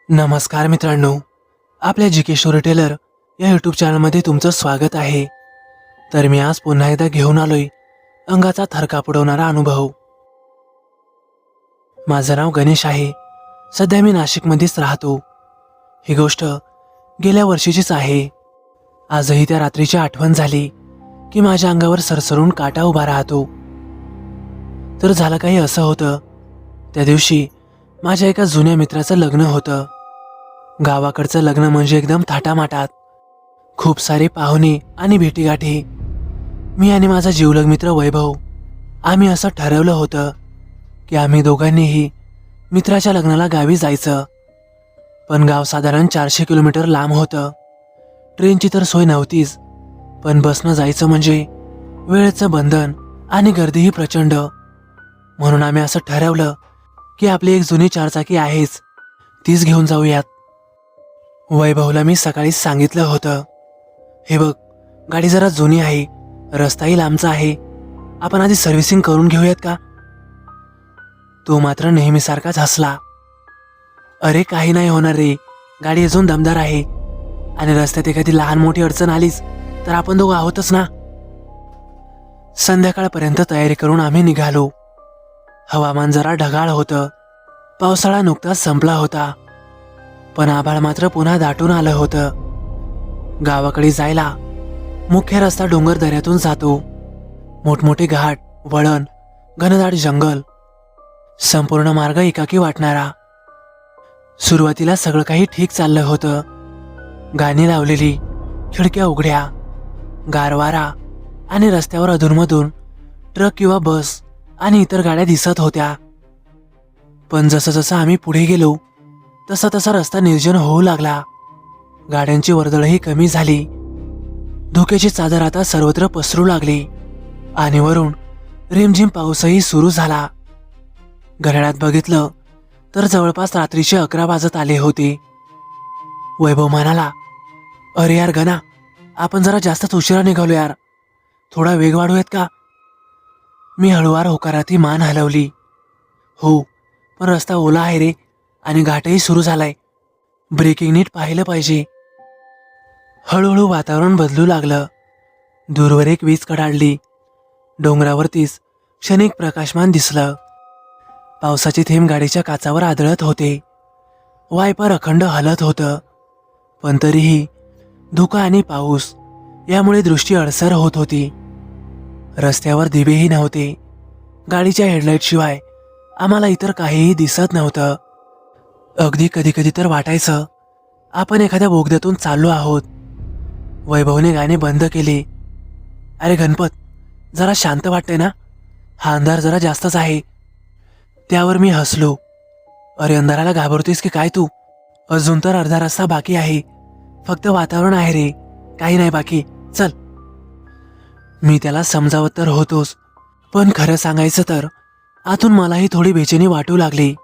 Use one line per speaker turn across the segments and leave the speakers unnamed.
नमस्कार मित्रांनो, आपल्या जी के स्टोरी टेलर या यूट्यूब चॅनलमध्ये तुमचं स्वागत आहे. तर मी आज पुन्हा एकदा घेऊन आलोय अंगाचा थरकाप उडवणारा अनुभव. माझं नाव गणेश आहे. सध्या मी नाशिकमध्येच राहतो. ही गोष्ट गेल्या वर्षीचीच आहे. आजही त्या रात्रीची आठवण झाली की माझ्या अंगावर सरसरून काटा उभा राहतो. तर झालं काही असं होतं, त्या दिवशी माझ्या एका जुन्या मित्राचं लग्न होतं. गावाकडचं लग्न म्हणजे एकदम थाटामाटात, खूप सारे पाहुणे आणि भेटीगाठी. मी आणि माझा जिवलग मित्र वैभव आम्ही असं ठरवलं होतं की आम्ही दोघांनीही मित्राच्या लग्नाला गावी जायचं. पण गाव साधारण 400 किलोमीटर लांब होतं. ट्रेनची तर सोय नव्हतीच, पण बसनं जायचं म्हणजे वेळेचं बंधन आणि गर्दीही प्रचंड. म्हणून आम्ही असं ठरवलं की आपली एक जुनी चारचाकी आहेच, तीच घेऊन जाऊयात. वैभवला मी सकाळीच सांगितलं होतं, हे बघ, गाडी जरा जुनी आहे, रस्ताही लांबचा आहे, आपण आधी सर्व्हिसिंग करून घेऊयात का? तो मात्र नेहमीसारखाच हसला. अरे काही नाही होणार रे, गाडी अजून दमदार आहे आणि रस्त्यात एखादी लहान मोठी अडचण आलीच तर आपण दोघं आहोतच ना. संध्याकाळपर्यंत तयारी करून आम्ही निघालो. हवामान जरा ढगाळ होतं. पावसाळा नुकताच संपला होता, पण आभाळ मात्र पुन्हा दाटून आलं होतं. गावाकडे जायला मुख्य रस्ता डोंगर दऱ्यातून जातो. मोठमोठे घाट, वळण, घनदाट जंगल, संपूर्ण मार्ग एकाकी वाटणारा. सुरुवातीला सगळं काही ठीक चाललं होतं. गाणी लावलेली, खिडक्या उघड्या, गारवारा आणि रस्त्यावर अधूनमधून ट्रक किंवा बस आणि इतर गाड्या दिसत होत्या. पण जसं जसं आम्ही पुढे गेलो तसा तसा रस्ता निर्जन होऊ लागला. गाड्यांची वर्दळही कमी झाली. धुक्याची चादर आता सर्वत्र पसरू लागली आणि वरून रिमझिम पाऊसही सुरू झाला. घड्याळात बघितलं तर जवळपास रात्रीचे 11 वाजत आले होते. वैभव म्हणाला, अरे यार गणा, आपण जरा जास्तच उशिरा निघालो यार, थोडा वेग वाढूयात का? मी हळूवार होकाराती मान हलवली. हो, पण रस्ता ओला आहे रे आणि घाटही सुरू झालाय, ब्रेकिंग नीट पाहिलं पाहिजे. हळूहळू वातावरण बदलू लागलं. दूरवर एक वीज कडाडली. डोंगरावरतीच क्षणिक प्रकाशमान दिसलं. पावसाचे थेंब गाडीच्या काचावर आदळत होते. वायपर अखंड हलत होतं, पण तरीही धुका आणि पाऊस यामुळे दृष्टी अडसर होत होती. रस्त्यावर दिवेही नव्हते. गाडीच्या हेडलाईटशिवाय आम्हाला इतर काहीही दिसत नव्हतं. अगदी कधी कधी तर वाटायचं आपण एखाद्या बोगद्यातून चाललो आहोत. वैभवने गाणे बंद केले. अरे गणपत, जरा शांत वाटतंय ना? हा अंधार जरा जास्तच आहे. त्यावर मी हसलो. अरे अंधाराला घाबरतोयस की काय तू? अजून तर अर्धा रस्ता बाकी आहे. फक्त वातावरण आहे रे, काही नाही बाकी, चल. मी त्याला समजावत तर होतोच, पण खरं सांगायचं तर आतून मलाही थोडी बेचैनी वाटू लागली.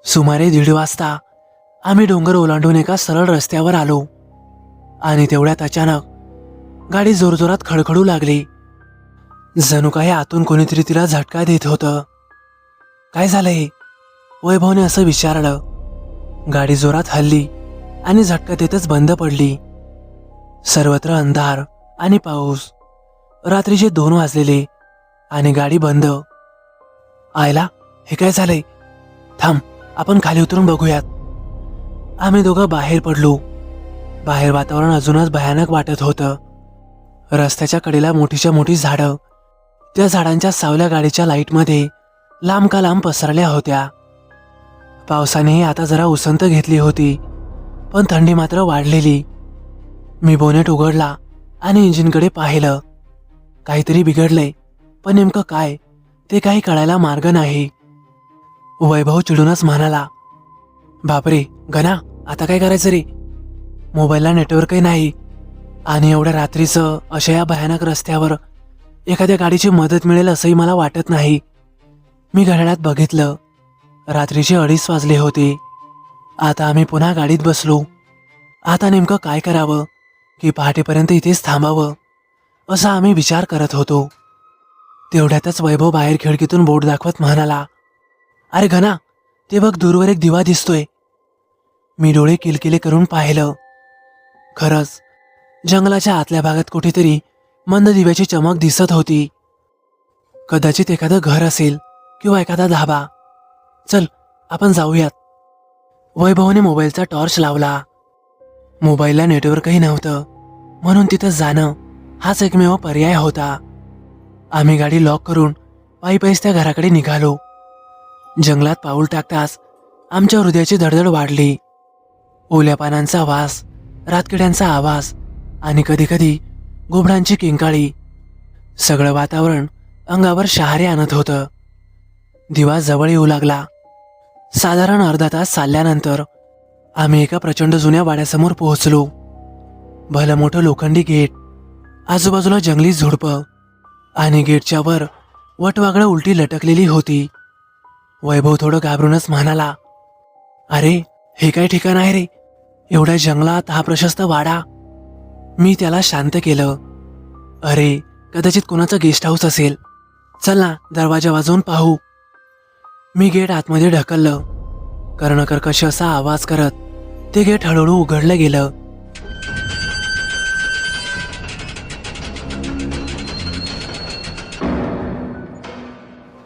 सुमारे 1:30 वाजता आम्ही डोंगर ओलांडून एका सरळ रस्त्यावर आलो आणि तेवढ्यात अचानक गाडी जोरजोरात खडखडू लागली. जणू काही आतून कोणीतरी तिला झटका देत होतं. काय झालंय? वैभवने असं विचारलं. गाडी जोरात हलली आणि झटका देतच बंद पडली. सर्वत्र अंधार आणि पाऊस. रात्रीचे 2 वाजलेले आणि गाडी बंद. आयला, हे काय झालंय? थांब, आपण खाली उतरून बघूयात. आम्ही दोघं बाहेर पडलो. बाहेर वातावरण अजूनच भयानक वाटत होतं. रस्त्याच्या कडेला मोठीच्या मोठी झाडं, त्या झाडांच्या सावल्या गाडीच्या लाईटमध्ये लांब का लांब पसरल्या होत्या. पावसानेही आता जरा उसंत घेतली होती, पण थंडी मात्र वाढलेली. मी बोनेट उघडला आणि इंजिनकडे पाहिलं. काहीतरी बिघडलंय, पण नेमकं काय ते काही कळायला मार्ग नाही. वैभव चिडूनच म्हणाला, बापरे गणा, आता काय करायचं रे? मोबाईलला नेटवर्कही नाही आणि एवढ्या रात्रीचं अशा या भयानक रस्त्यावर एखाद्या गाडीची मदत मिळेल असंही मला वाटत नाही. मी घड्याळात बघितलं. रात्रीचे 2:30 वाजले होते. आता आम्ही पुन्हा गाडीत बसलो. आता नेमकं काय करावं, की पहाटेपर्यंत इथेच थांबावं, असा आम्ही विचार करत होतो. तेवढ्यातच वैभव बाहेर खिडकीतून बोट दाखवत म्हणाला, अरे घना, ते बघ दूरवर एक दिवा दिसतोय. मी डोळे किलकिले करून पाहिलं. खरंच जंगलाच्या आतल्या भागात कुठेतरी मंद दिव्याची चमक दिसत होती. कदाचित एखादं घर असेल किंवा एखादा धाबा. चल आपण जाऊयात. वैभवने मोबाईलचा टॉर्च लावला. मोबाईलला नेटवर्कही नव्हतं, म्हणून तिथं जाणं हाच एकमेव पर्याय होता. आम्ही गाडी लॉक करून पायीच त्या घराकडे निघालो. जंगलात पाऊल टाकताच आमच्या हृदयाची धडधड वाढली. ओल्या पानांचा वास, रातकिड्यांचा आवाज आणि कधीकधी घुबडांची किंकाळी, सगळं वातावरण अंगावर शहारे आणत होतं. दिवा जवळ येऊ लागला. साधारण अर्धा तास चालल्यानंतर आम्ही एका प्रचंड जुन्या वाड्यासमोर पोहोचलो. भलं मोठं लोखंडी गेट, आजूबाजूला जंगली झुडपं आणि गेटच्या वर वटवागळं उलटी लटकलेली होती. वैभव थोडं घाबरूनच म्हणाला, अरे हे काय ठिकाण आहे रे, एवढ्या जंगलात हा प्रशस्त वाडा. मी त्याला शांत केलं. अरे कदाचित कोणाचं गेस्ट हाऊस असेल, चल ना दरवाजा वाजवून पाहू. मी गेट आतमध्ये ढकललं. कर्णकर्कश असा आवाज करत ते गेट हळूहळू उघडलं गेलं.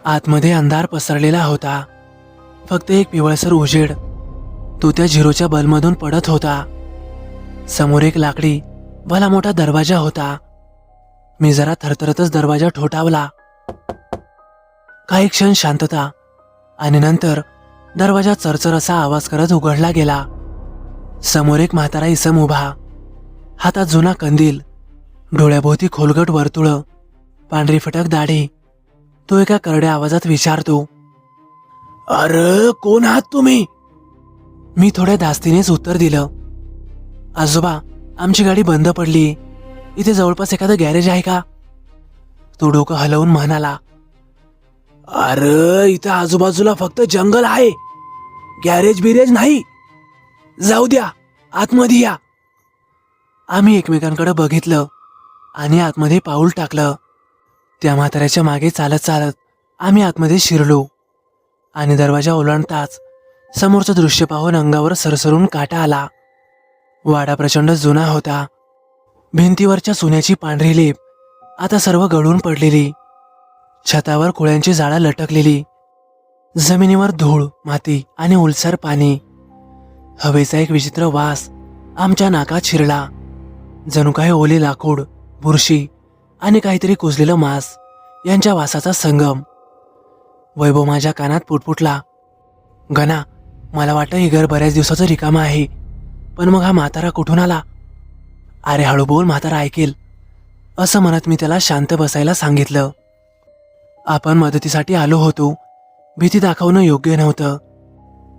आतमध्ये अंधार पसरलेला होता. फक्त एक पिवळसर उजेड तो त्या झिरोच्या बल्बमधून पडत होता. समोर एक लाकडी भला मोठा दरवाजा होता. मी जरा थरथरतच दरवाजा ठोठावला. काही क्षण शांतता आणि नंतर दरवाजा चरचर असा आवाज करत उघडला गेला. समोर एक म्हातारा इसम उभा, हातात जुना कंदील, डोळ्याभोवती खोलगट वर्तुळं, पांढरी फटक दाढी. तो एका करड्या आवाजात विचारतो, अरे कोण आहात तुम्ही? मी थोड्या धास्तीनेच उत्तर दिलं, आजोबा आमची गाडी बंद पडली, इथे जवळपास एखादं गॅरेज आहे का? तो डोकं हलवून म्हणाला, अरे इथं आजूबाजूला फक्त जंगल आहे, गॅरेज बिरेज नाही, जाऊ द्या आतमध्ये या. आम्ही एकमेकांकडे बघितलं आणि आतमध्ये पाऊल टाकलं. त्या म्हाताऱ्याच्या मागे चालत चालत आम्ही आतमध्ये शिरलो आणि दरवाजा ओलांडताच समोरचं दृश्य पाहून अंगावर सरसरून काटा आला. वाडा प्रचंड जुना होता. भिंतीवरच्या सोन्याची पांढरी लेप आता सर्व गळून पडलेली. छतावर कोळ्यांची जाळं लटकलेली. जमिनीवर धूळ, माती आणि ओलसर पाणी. हवेचा एक विचित्र वास आमच्या नाकात शिरला. जणू काही ओले लाकूड, बुरशी आणि काहीतरी कुजलेलं मांस यांच्या वासाचा संगम. वैभव माझ्या कानात पुटपुटला, गणा मला वाटतं हे घर बऱ्याच दिवसाचं रिकामं आहे, पण मग हा म्हातारा कुठून आला? अरे हळू बोल, म्हातारा ऐकेल, असं म्हणत मी त्याला शांत बसायला सांगितलं. आपण मदतीसाठी आलो होतो, भीती दाखवणं योग्य नव्हतं.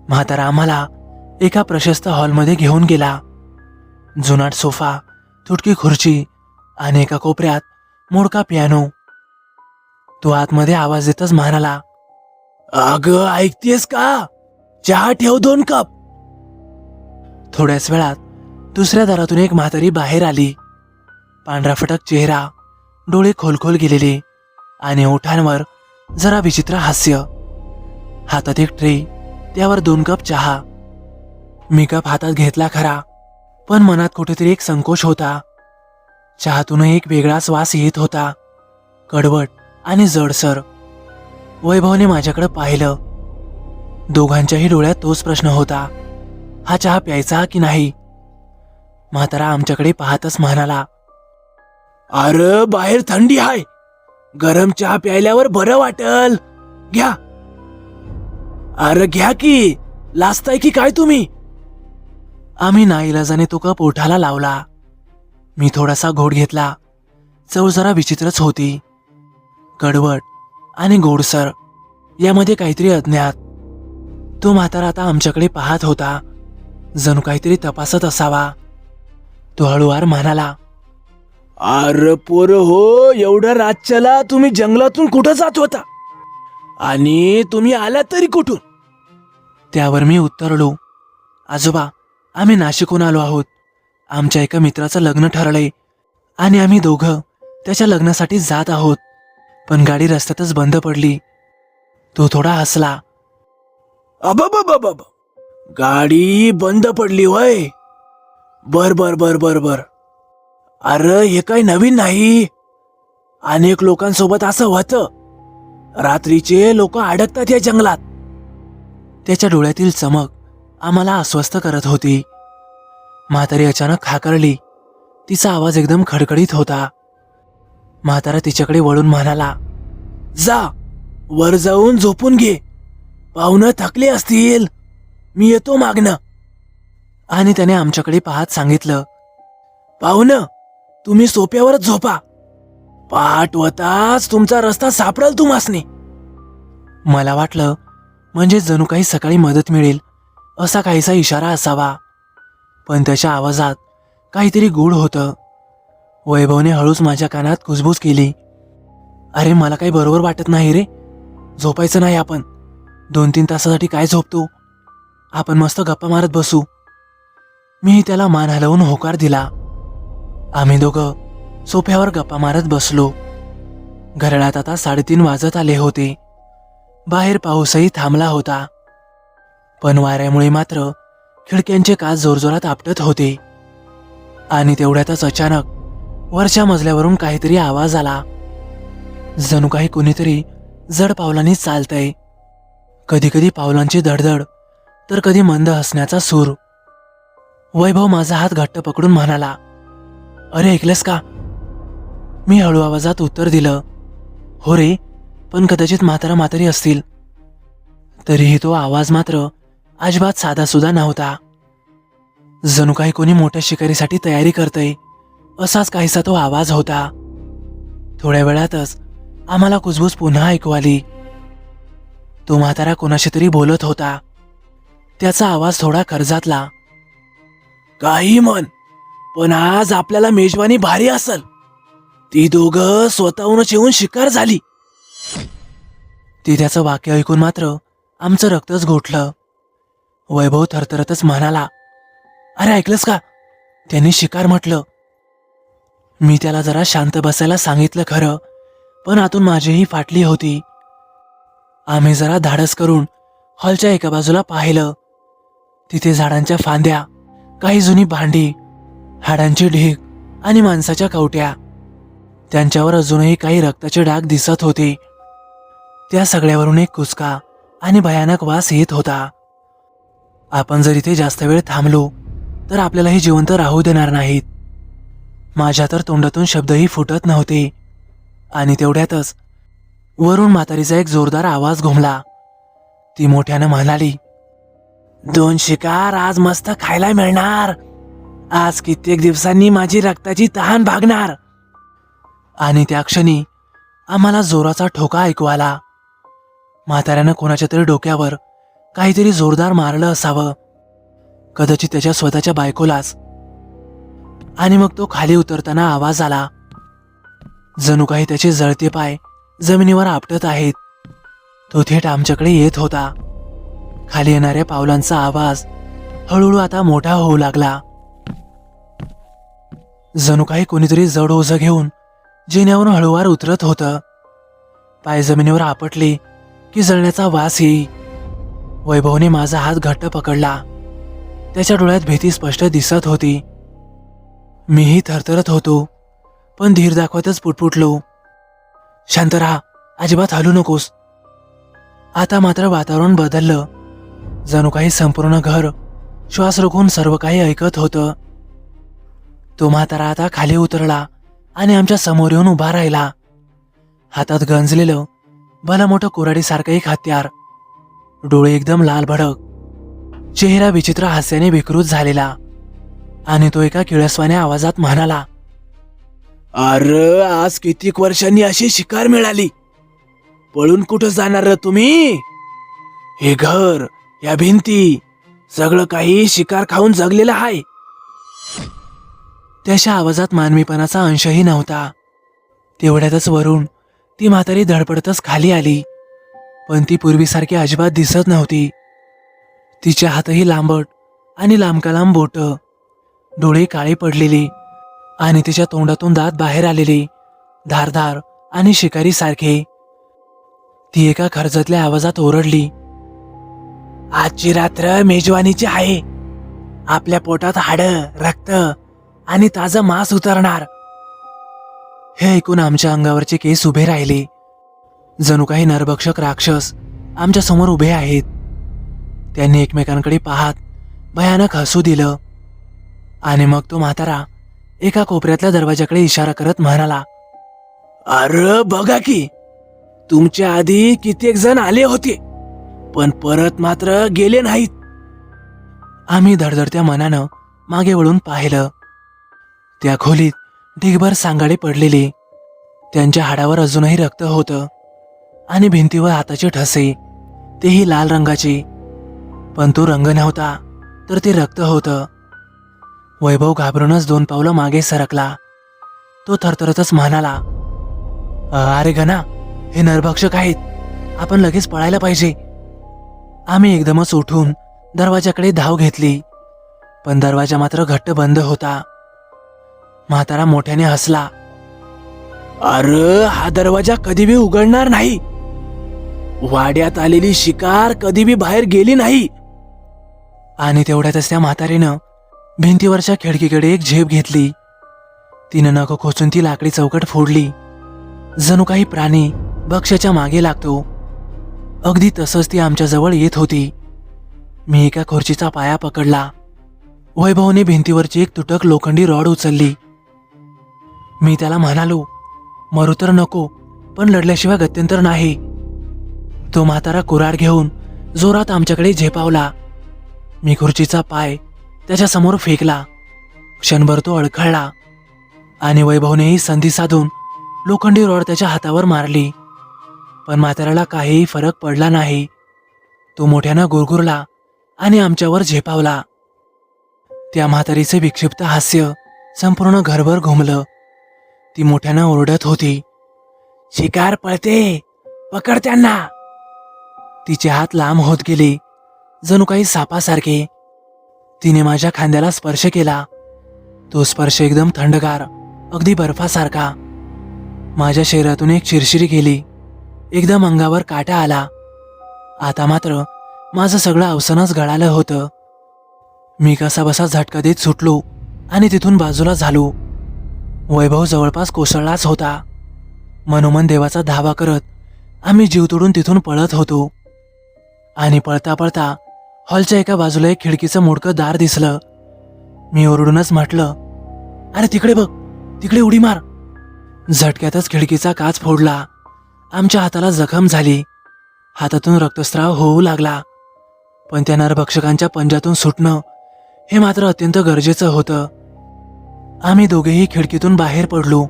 म्हातारा आम्हाला एका प्रशस्त हॉलमध्ये घेऊन गेला. जुनाट सोफा, तुटकी खुर्ची आणि एका कोपऱ्यात मोडका पियानो. तो आतमध्ये आवाज देतच म्हणाला, अगं ऐकतेस का? चहा ठेव 2 कप. थोड्याच वेळात दुसऱ्या दारातून एक म्हातारी बाहेर आली. पांढरा फटक चेहरा, डोळे खोलखोल गेलेले आणि ओठांवर जरा विचित्र हास्य. हातात एक ट्रे, त्यावर 2 कप चहा. मी कप हातात घेतला खरा, पण मनात कुठेतरी एक संकोच होता. चहातून एक वेगळाच वास येत होता, कडवट आणि जडसर. वैभवने माझ्याकडे पाहिलं. दोघांच्याही डोळ्यात तोच प्रश्न होता, हा चहा प्यायचा की नाही? म्हातारा आमच्याकडे पाहतच म्हणाला, अरे बाहेर थंडी आहे, गरम चहा प्यायल्यावर बरं वाटल, घ्या. अरे घ्या की, लाजताय की काय तुम्ही? आम्ही नाईलाजाने तो कप ओठाला लावला. मी थोडासा घोट घेतला. चव जरा विचित्रच होती, कडवट आणि गोडसर, यामध्ये काहीतरी अज्ञात. तो म्हातारा आता आमच्याकडे पाहत होता, जणू काहीतरी तपासत असावा. तो हळूवार म्हणाला, अरे पोर हो, एवढ्या रातच्याला तुम्ही जंगलातून कुठं जात होता आणि तुम्ही आला तरी कुठून? त्यावर मी उत्तरलो, आजोबा आम्ही नाशिकहून आलो आहोत. आमच्या एका मित्राचं लग्न ठरलंय आणि आम्ही दोघं त्याच्या लग्नासाठी जात आहोत, पण गाडी रस्त्यातच बंद पडली. तो थोडा हसला, अबाबाबाबा, गाडी बंद पडली होय. बर बर बर बर बर. अरे हे काही नवीन नाही. अनेक लोकांसोबत असं होतं. रात्रीचे लोक अडकतात या जंगलात. त्याच्या डोळ्यातील चमक आम्हाला अस्वस्थ करत होती. म्हातारी अचानक खाकरली. तिचा आवाज एकदम खडखडीत होता. म्हातारा तिच्याकडे वळून म्हणाला, जा वर जाऊन झोपून घे. पाहुणं थकले असतील, मी येतो मागणं. आणि त्याने आमच्याकडे पाहत सांगितलं, पाहुणं तुम्ही सोप्यावरच झोपा. पहाट होताच तुमचा रस्ता सापडल तुम्हासनी. मला वाटलं म्हणजे जणू काही सकाळी मदत मिळेल असा काहीसा इशारा असावा, पण त्याच्या आवाजात काहीतरी गूढ होतं. वैभवने हळूच माझ्या कानात कुजबूज केली, अरे मला काही बरोबर वाटत नाही रे. झोपायचं नाही आपण. 2-3 तासासाठी काय झोपतो. आपण मस्त गप्पा मारत बसू. मी त्याला मान हलवून होकार दिला. आम्ही दोघं सोफ्यावर गप्पा मारत बसलो. घड्याळात आता 3:30 वाजत आले होते. बाहेर पाऊसही थांबला होता, पण वाऱ्यामुळे मात्र खिडक्यांचे काच जोरजोरात आपटत होते. आणि तेवढ्यातच अचानक वरच्या मजल्यावरून काहीतरी आवाज आला. जणू काही कुणीतरी जड पावलांनी चालतंय. कधी कधी पावलांची धडधड, तर कधी मंद हसण्याचा सूर. वैभव माझा हात घट्ट पकडून म्हणाला, अरे ऐकलंस का? मी हळू आवाजात उत्तर दिलं, हो रे, पण कदाचित म्हातारी असतील. तरीही तो आवाज मात्र अजिबात साधासुद्धा नव्हता. जणू काही कोणी मोठ्या शिकारीसाठी तयारी करतंय असाच काहीसा तो आवाज होता. थोड्या वेळातच आम्हाला कुजबूज पुन्हा ऐकू आली. तो म्हातारा कोणाशी तरी बोलत होता. त्याचा आवाज थोडा कर्जातला. काही म्हण, पण आज आपल्याला मेजवानी भारी असल. ती दोघं स्वतःहूनच येऊन शिकार झाली. ती त्याचं वाक्य ऐकून मात्र आमचं रक्तच घोटलं. वैभव थरथरतच म्हणाला, अरे ऐकलंस का? त्यांनी शिकार म्हटलं. मी त्याला जरा शांत बसायला सांगितलं खरं, पण आतून माझीही फाटली होती. आम्ही जरा धाडस करून हॉलच्या एका बाजूला पाहिलं. तिथे झाडांच्या फांद्या, काही जुनी भांडी, हाडांची ढीग आणि माणसाच्या कवट्या. त्यांच्यावर अजूनही काही रक्ताचे डाग दिसत होते. त्या सगळ्यावरून एक कुचका आणि भयानक वास येत होता. आपण जर इथे जास्त वेळ थांबलो तर आपल्यालाही जिवंत राहू देणार नाहीत. माझ्या तर तोंडातून शब्दही फुटत नव्हते. आणि तेवढ्यातच वरून म्हातारीचा एक जोरदार आवाज घुमला. ती मोठ्यानं म्हणाली, 2 शिकार आज मस्त खायला मिळणार. आज कित्येक दिवसांनी माझी रक्ताची तहान भागणार. आणि त्या क्षणी आम्हाला जोराचा ठोका ऐकू आला. म्हाताऱ्यानं कोणाच्या तरी डोक्यावर काहीतरी जोरदार मारलं असावं, कदाचित त्याच्या स्वतःच्या बायकोलाच. आणि मग तो खाली उतरताना आवाज आला, जणू काही त्याचे जळते पाय जमिनीवर आपटत आहेत. तो थेट आमच्याकडे येत होता. खाली येणाऱ्या पावलांचा आवाज हळूहळू आता मोठा होऊ लागला. जणू काही कोणीतरी जड ओझं घेऊन जिन्यावरून हळूवार उतरत होतं. पाय जमिनीवर आपटले की जळण्याचा वास येई. वैभवने माझा हात घट्ट पकडला. त्याच्या डोळ्यात भीती स्पष्ट दिसत होती. मीही थरथरत होतो, पण धीर दाखवतच पुटपुटलो, शांत राहा, अजिबात हलू नकोस. आता मात्र वातावरण बदललं. जणू काही संपूर्ण घर श्वास रोखून सर्व काही ऐकत होतं. तो म्हातारा आता खाली उतरला आणि आमच्या समोर येऊन उभा राहिला. हातात गंजलेलं भलं मोठं कुऱ्हाडीसारखं एक हत्यार. डोळे एकदम लाल भडक, चेहरा विचित्र हास्याने विकृत झालेला. आणि तो एका किळसवाण्या आवाजात म्हणाला, अरे आज कित्येक वर्षांनी अशी शिकार मिळाली. पळून कुठं जाणार रे तुम्ही? हे घर, या भिंती, सगळं काही शिकार खाऊन जगलेलं आहे. त्याच्या आवाजात मानवीपणाचा अंशही नव्हता. तेवढ्यातच वरून ती म्हातारी धडपडतच खाली आली, पण ती पूर्वीसारखी अजिबात दिसत नव्हती. तिच्या हातही लांबट आणि लांबकालांब बोटं, डोळे काळे पडलेले आणि तिच्या तोंडातून दात बाहेर आलेले, धारधार आणि शिकारी सारखे. ती एका खरजतल्या आवाजात ओरडली, आजची रात्र मेजवानीची आहे. आपल्या पोटात हाडं, रक्त आणि ताजं मांस उतरणार. हे ऐकून आमच्या अंगावरचे केस उभे राहिले. जणू काही नरभक्षक राक्षस आमच्या समोर उभे आहेत. त्यांनी एकमेकांकडे पाहत भयानक हसू दिलं आणि मग तो म्हातारा एका कोपऱ्यातल्या दरवाजाकडे इशारा करत म्हणाला, अरे बघा की, तुमच्या आधी कित्येक जण आले होते, पण परत मात्र गेले नाहीत. आम्ही धडधडत्या मनानं मागे वळून पाहिलं. त्या खोलीत ढिगभर सांगाडे पडलेले. त्यांच्या हाडावर अजूनही रक्त होतं आणि भिंतीवर हाताचे ठसे, तेही लाल रंगाचे. पण तो रंग नव्हता, तर ते रक्त होतं. वैभव घाबरूनच 2 पावलं मागे सरकला. तो थरथरतच म्हणाला, अरे गणा, हे नरभक्षक आहेत. आपण लगेच पळायला पाहिजे. आम्ही एकदमच उठून दरवाजाकडे धाव घेतली, पण दरवाजा मात्र घट्ट बंद होता. म्हातारा मोठ्याने हसला, अरे हा दरवाजा कधी बी उघडणार नाही. वाड्यात आलेली शिकार कधी बी बाहेर गेली नाही. आणि तेवढ्यातच त्या म्हातारीनं भिंतीवरच्या खिडकीकडे एक झेप घेतली. तिनं नखं खोचून ती लाकडी चौकट फोडली. जणू काही प्राणी भक्ष्याच्या मागे लागतो, अगदी तसंच ती आमच्या जवळ येत होती. मी एका खुर्चीचा पाया पकडला. वैभवने भिंतीवरची एक तुटक लोखंडी रॉड उचलली. मी त्याला म्हणालो, मरू तर नको, पण लढल्याशिवाय गत्यंतर नाही. तो म्हातारा कुऱ्हाड घेऊन जोरात आमच्याकडे झेपावला. मी खुर्चीचा पाय त्याच्या समोर फेकला. क्षणभर तो अडखळला आणि वैभवनेही संधी साधून लोखंडी रॉड त्याच्या हातावर मारली. पण म्हाताऱ्याला काहीही फरक पडला नाही. तो मोठ्यानं गुरगुरला आणि आमच्यावर झेपावला. त्या म्हातारीचे विक्षिप्त हास्य संपूर्ण घरभर घुमलं. ती मोठ्यानं ओरडत होती, शिकार पळते, पकड त्यांना. तिचे हात लांब होत गेले, जणू काही सापासारखे. तिने माझ्या खांद्याला स्पर्श केला. तो स्पर्श एकदम थंडगार, अगदी बर्फासारखा. माझ्या शरीरातून एक चिरशिरी गेली. एकदम अंगावर काटा आला. आता मात्र माझं सगळं अवसनच गळालं होतं. मी कसाबसा झटका देत सुटलो आणि तिथून बाजूला झालो. वैभव जवळपास कोसळलाच होता. मनोमन देवाचा धावा करत आम्ही जीव तोडून तिथून पळत होतो. आणि पळता पळता हॉलच्या एका बाजूला एक खिडकीचं मोडकं दार दिसलं. मी ओरडूनच म्हटलं, अरे तिकडे बघ, तिकडे उडी मार. झटक्यातच खिडकीचा काच फोडला. आमच्या हाताला जखम झाली. हातातून रक्तस्राव होऊ लागला. पण त्या नरभक्षकांच्या पंजातून सुटणं हे मात्र अत्यंत गरजेचं होतं. आम्ही दोघेही खिडकीतून बाहेर पडलो.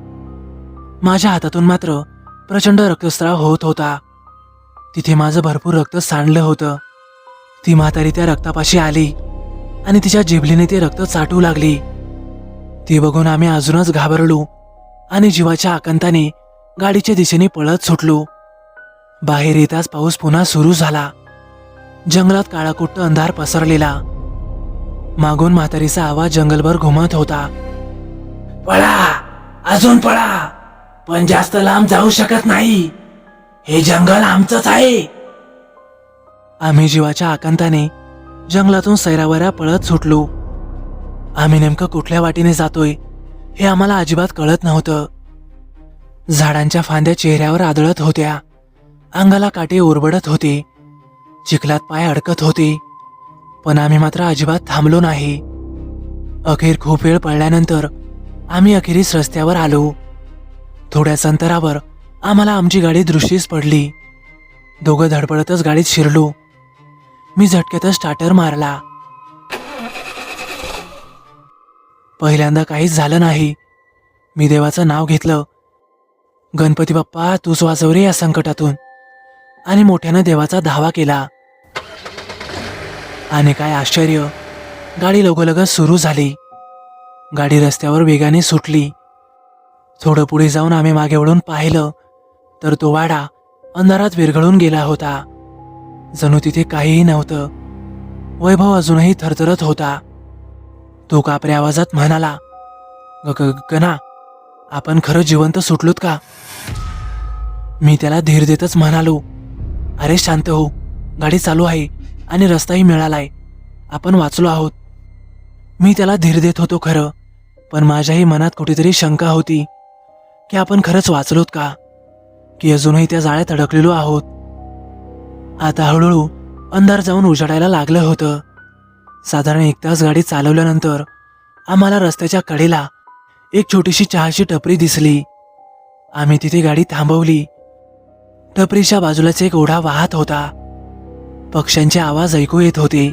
माझ्या हातातून मात्र प्रचंड रक्तस्राव होत होता. तिथे माझं भरपूर रक्त सांडलं होतं. ती म्हातारी त्या रक्तापाशी आली आणि तिच्या जिभलीने ते रक्त चाटू लागली. ती बघून आम्ही अजूनच घाबरलो आणि जीवाच्या आकांताने गाडीच्या दिशेने पळत सुटलो. बाहेर येताच पाऊस पुन्हा सुरू झाला. जंगलात काळाकुट्ट अंधार पसरलेला. मागून म्हातारीचा आवाज जंगलभर घुमत होता, पळा, अजून पळा, पण जास्त लांब जाऊ शकत नाही. हे जंगल आमचंच आहे. आम्ही जीवाच्या आकांताने जंगलातून सैरावऱ्या पळत सुटलो. आम्ही नेमकं कुठल्या वाटेने जातोय हे आम्हाला अजिबात कळत नव्हतं. झाडांच्या फांद्या चेहऱ्यावर आदळत होत्या. अंगाला काटे ओरबडत होते. चिखलात पाय अडकत होते. पण आम्ही मात्र अजिबात थांबलो नाही. अखेर खूप वेळ पळल्यानंतर आम्ही अखेरीस रस्त्यावर आलो. थोड्याच अंतरावर आम्हाला आमची गाडी दृष्टीस पडली. दोघं धडपडतच गाडीत शिरलो. मी झटक्यातच स्टार्टर मारला. पहिल्यांदा काहीच झालं नाही. मी देवाचं नाव घेतलं, गणपती बाप्पा तूच वाचव रे या संकटातून, आणि मोठ्यानं देवाचा धावा केला. आणि काय आश्चर्य, गाडी लगोलग सुरू झाली. गाडी रस्त्यावर वेगाने सुटली. थोडं पुढे जाऊन आम्ही मागे वळून पाहिलं तर तो वाडा अंधारात विरघळून गेला होता. जणू तिथे काहीही नव्हतं. वैभव अजूनही थरथरत होता. तो कापऱ्या आवाजात म्हणाला, गणा, आपण खरं जिवंत सुटलोत का? मी त्याला धीर देतच म्हणालो, अरे शांत हो, गाडी चालू आहे, आणि रस्ताही मिळालाय. आपण वाचलो आहोत. मी त्याला धीर देत होतो खरं, पण माझ्याही मनात कुठेतरी शंका होती की आपण खरंच वाचलोत का, की अजूनही त्या जाळ्यात अडकलेलो आहोत. आता हळूहळू अंधार जाऊन उजाडायला लागलं होतं. साधारण 1 तास गाडी चालवल्यानंतर आम्हाला रस्त्याच्या कडेला एक छोटीशी चहाची टपरी दिसली. आम्ही तिथे गाडी थांबवली. टपरीच्या बाजूलाच एक ओढा वाहत होता. पक्ष्यांचे आवाज ऐकू येत होते.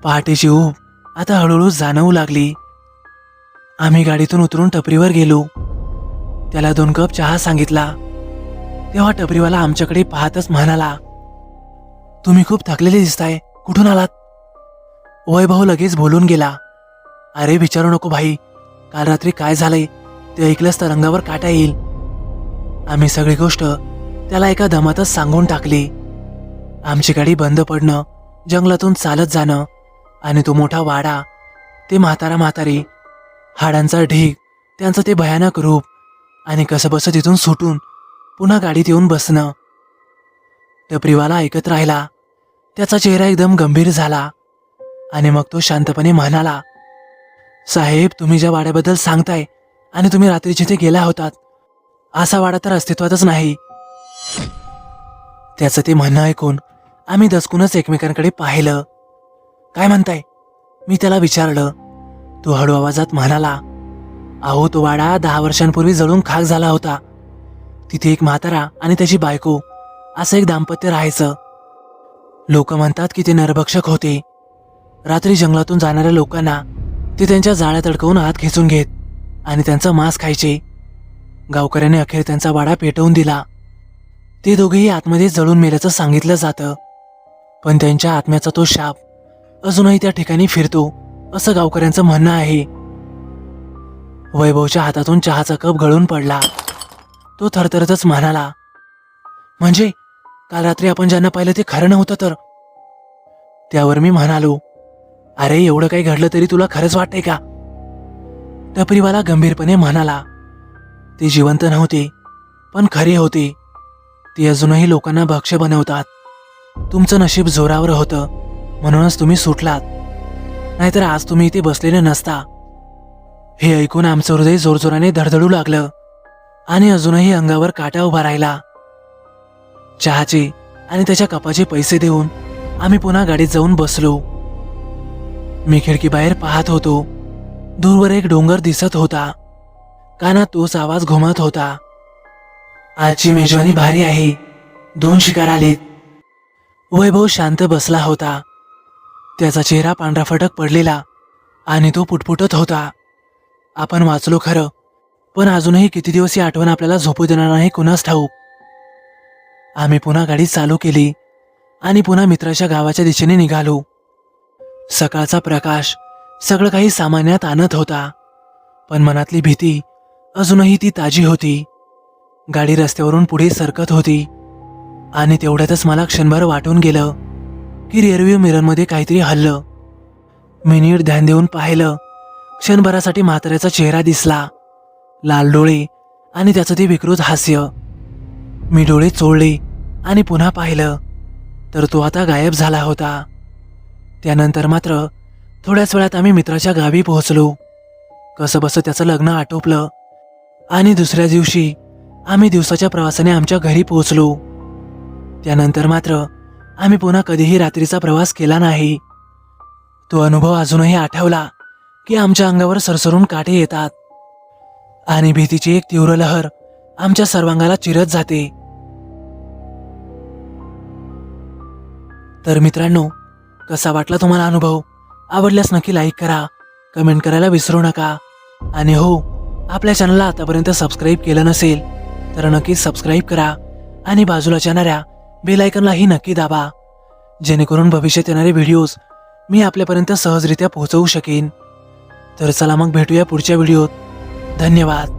पहाटेची ऊब आता हळूहळू जाणवू लागली. आम्ही गाडीतून उतरून टपरीवर गेलो. त्याला 2 कप चहा सांगितला. तेव्हा टपरीवाला आमच्याकडे पाहतच म्हणाला, तुम्ही खूप थकलेले दिसताय, कुठून आलात? वैभव लगेच बोलून गेला, अरे विचारू नको भाई, काल रात्री काय झालंय ते ऐकलंस तर अंगावर काटा येईल. आम्ही सगळी गोष्ट त्याला एका दमातच सांगून टाकली. आमची गाडी बंद पडणं, जंगलातून चालत जाणं आणि तो मोठा वाडा, ते म्हातारा म्हातारी, हाडांचा ढीग, त्यांचं ते भयानक रूप आणि कसंबसं तिथून सुटून पुन्हा गाडीत येऊन बसणं. टपरीवाला ऐकत राहिला. त्याचा चेहरा एकदम गंभीर झाला आणि मग तो शांतपणे म्हणाला, साहेब, तुम्ही ज्या वाड्याबद्दल सांगताय आणि तुम्ही रात्री जिथे गेला होतात, असा वाडा तर अस्तित्वातच नाही. त्याचं ते म्हणणं ऐकून आम्ही दचकूनच एकमेकांकडे पाहिलं. काय म्हणताय? मी त्याला विचारलं. तो हळू आवाजात म्हणाला, अहो, तो वाडा 10 वर्षांपूर्वी जळून खाक झाला होता. तिथे एक म्हातारा आणि त्याची बायको असं एक दाम्पत्य राहायचं. लोक म्हणतात की ते नरभक्षक होते. रात्री जंगलातून जाणाऱ्या लोकांना ते त्यांच्या जाळ्यात अडकवून आत खेचून घेत आणि त्यांचं मांस खायचे. गावकऱ्याने अखेर त्यांचा वाडा पेटवून दिला. ते दोघेही आतमध्ये जळून मेल्याचं सांगितलं जातं, पण त्यांच्या आत्म्याचा तो शाप अजूनही त्या ठिकाणी फिरतो असं गावकऱ्यांचं म्हणणं आहे. वैभवच्या हातातून चहाचा कप गळून पडला. तो थरथरतच म्हणाला, म्हणजे काल रात्री आपण ज्यांना पाहिलं ते खरं नव्हतं तर? त्यावर मी म्हणालो, अरे एवढं काही घडलं तरी तुला खरंच वाटतंय का? टपरीवाला गंभीरपणे म्हणाला, ते जिवंत नव्हते पण खरे होते. ते अजूनही लोकांना भक्ष्य बनवतात. तुमचं नशीब जोरावर होतं म्हणूनच तुम्ही सुटलात, नाहीतर आज तुम्ही इथे बसलेले नसता. हे ऐकून आमचं हृदय जोरजोराने धडधडू लागलं आणि अजूनही अंगावर काटा उभा राहिला. चहाचे आणि त्याच्या कपाचे पैसे देऊन आम्ही पुन्हा गाडीत जाऊन बसलो. मी खिडकीबाहेर पाहत होतो. दूरवर एक डोंगर दिसत होता. कानात तोच आवाज घुमत होता, आजची मेजवानी भारी आहे, 2 शिकार आलेत. वैभव शांत बसला होता. त्याचा चेहरा पांढरा फटक पडलेला आणि तो पुटपुटत होता, आपण वाचलो खरं, पण अजूनही किती दिवस ही आठवण आपल्याला झोपू देणार नाही कुणास ठाऊक. आम्ही पुन्हा गाडी चालू केली आणि पुन्हा मित्राच्या गावाच्या दिशेने निघालो. सकाळचा प्रकाश सगळं काही सामान्यात आणत होता, पण मनातली भीती अजूनही ती ताजी होती. गाडी रस्त्यावरून पुढे सरकत होती आणि तेवढ्यातच मला क्षणभर वाटून गेलं की रिअरव्ह्यू मिररमध्ये काहीतरी हललं. मी नीट ध्यान देऊन पाहिलं. क्षणभरासाठी म्हाताऱ्याचा चेहरा दिसला, लाल डोळे आणि त्याचं ते विकृत हास्य. मी डोळे चोळले आणि पुन्हा पाहिलं तर तो आता गायब झाला होता. त्यानंतर मात्र थोड्याच वेळात आम्ही मित्राच्या गावी पोहोचलो. कसंबसं त्याचं लग्न आटोपलं आणि दुसऱ्या दिवशी आम्ही दिवसाच्या प्रवासाने आमच्या घरी पोहोचलो. त्यानंतर मात्र आम्ही पुन्हा कधीही रात्रीचा प्रवास केला नाही. तो अनुभव अजूनही आठवला की आमच्या अंगावर सरसरून काटे येतात आणि भीतीची एक तीव्र लहर आमच्या सर्वांगाला चिरत जाते. तर मित्रांनो, कसा वाटला तुम्हाला अनुभव? आवडल्यास नक्की लाईक करा, कमेंट करायला विसरू नका आणि हो, आपल्या चॅनलला आतापर्यंत सबस्क्राईब केलं नसेल तर नक्कीच सबस्क्राईब करा आणि बाजूला येणाऱ्या बेल आयकॉनलाही नक्की दाबा, जेणेकरून भविष्यात येणारे व्हिडिओज मी आपल्यापर्यंत सहजरित्या पोहोचवू शकेन. तर चला मग भेटूया पुढच्या व्हिडिओत. धन्यवाद.